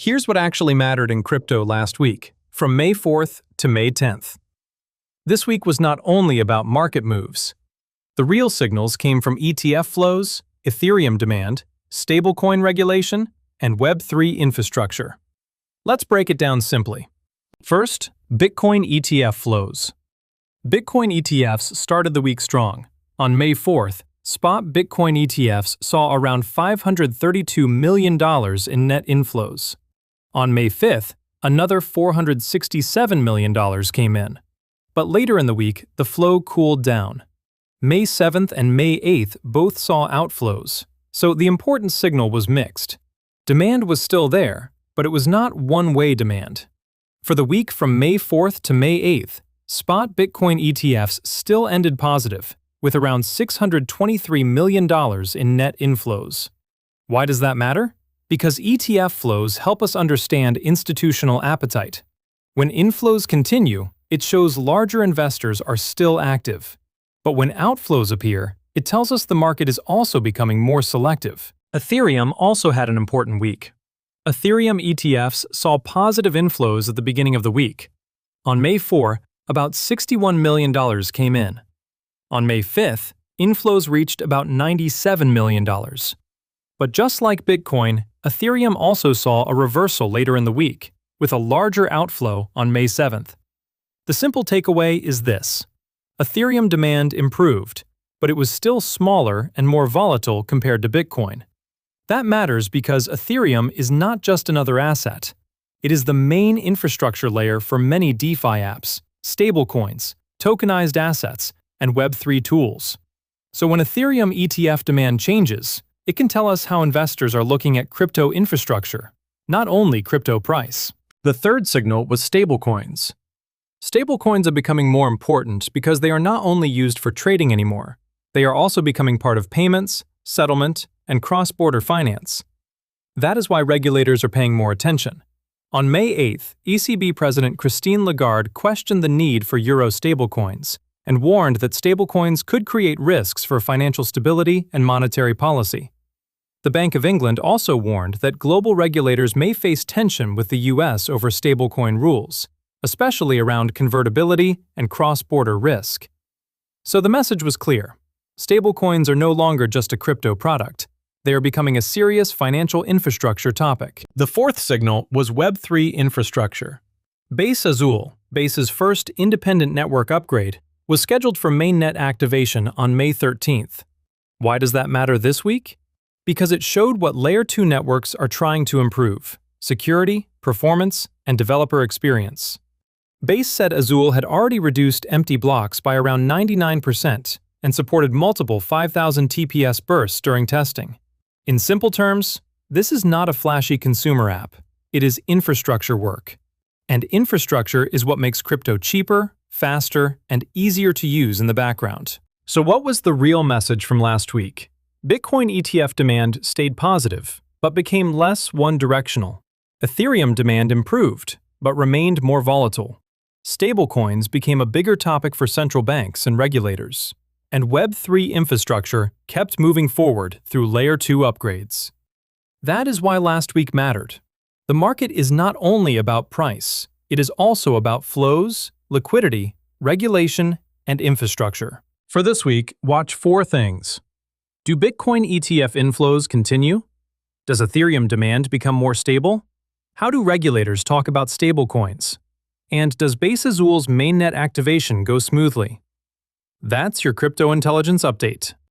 Here's what actually mattered in crypto last week, from May 4th to May 10th. This week was not only about market moves. The real signals came from ETF flows, Ethereum demand, stablecoin regulation, and Web3 infrastructure. Let's break it down simply. First, Bitcoin ETF flows. Bitcoin ETFs started the week strong. On May 4th, spot Bitcoin ETFs saw around $532 million in net inflows. On May 5th, another $467 million came in. But later in the week, the flow cooled down. May 7th and May 8th both saw outflows, so the important signal was mixed. Demand was still there, but it was not one-way demand. For the week from May 4th to May 8th, spot Bitcoin ETFs still ended positive, with around $623 million in net inflows. Why does that matter? Because ETF flows help us understand institutional appetite. When inflows continue, it shows larger investors are still active. But when outflows appear, it tells us the market is also becoming more selective. Ethereum also had an important week. Ethereum ETFs saw positive inflows at the beginning of the week. On May 4, about $61 million came in. On May 5th, inflows reached about $97 million. But just like Bitcoin, Ethereum also saw a reversal later in the week, with a larger outflow on May 7th. The simple takeaway is this: Ethereum demand improved, but it was still smaller and more volatile compared to Bitcoin. That matters because Ethereum is not just another asset. It is the main infrastructure layer for many DeFi apps, stablecoins, tokenized assets, and Web3 tools. So when Ethereum ETF demand changes, it can tell us how investors are looking at crypto infrastructure, not only crypto price. The third signal was stablecoins. Stablecoins are becoming more important because they are not only used for trading anymore, they are also becoming part of payments, settlement, and cross-border finance. That is why regulators are paying more attention. On May 8th, ECB President Christine Lagarde questioned the need for euro stablecoins and warned that stablecoins could create risks for financial stability and monetary policy. The Bank of England also warned that global regulators may face tension with the US over stablecoin rules, especially around convertibility and cross-border risk. So the message was clear. Stablecoins are no longer just a crypto product. They are becoming a serious financial infrastructure topic. The fourth signal was Web3 infrastructure. Base Azul, Base's first independent network upgrade, was scheduled for mainnet activation on May 13th. Why does that matter this week? Because it showed what Layer 2 networks are trying to improve: security, performance, and developer experience. Base said Azul had already reduced empty blocks by around 99% and supported multiple 5,000 TPS bursts during testing. In simple terms, this is not a flashy consumer app. It is infrastructure work. And infrastructure is what makes crypto cheaper, faster, and easier to use in the background. So what was the real message from last week? Bitcoin ETF demand stayed positive, but became less one-directional. Ethereum demand improved, but remained more volatile. Stablecoins became a bigger topic for central banks and regulators. And Web3 infrastructure kept moving forward through Layer 2 upgrades. That is why last week mattered. The market is not only about price, it is also about flows, liquidity, regulation, and infrastructure. For this week, watch 4 things. Do Bitcoin ETF inflows continue? Does Ethereum demand become more stable? How do regulators talk about stablecoins? And does Base Azul's mainnet activation go smoothly? That's your Crypto Intelligence Update.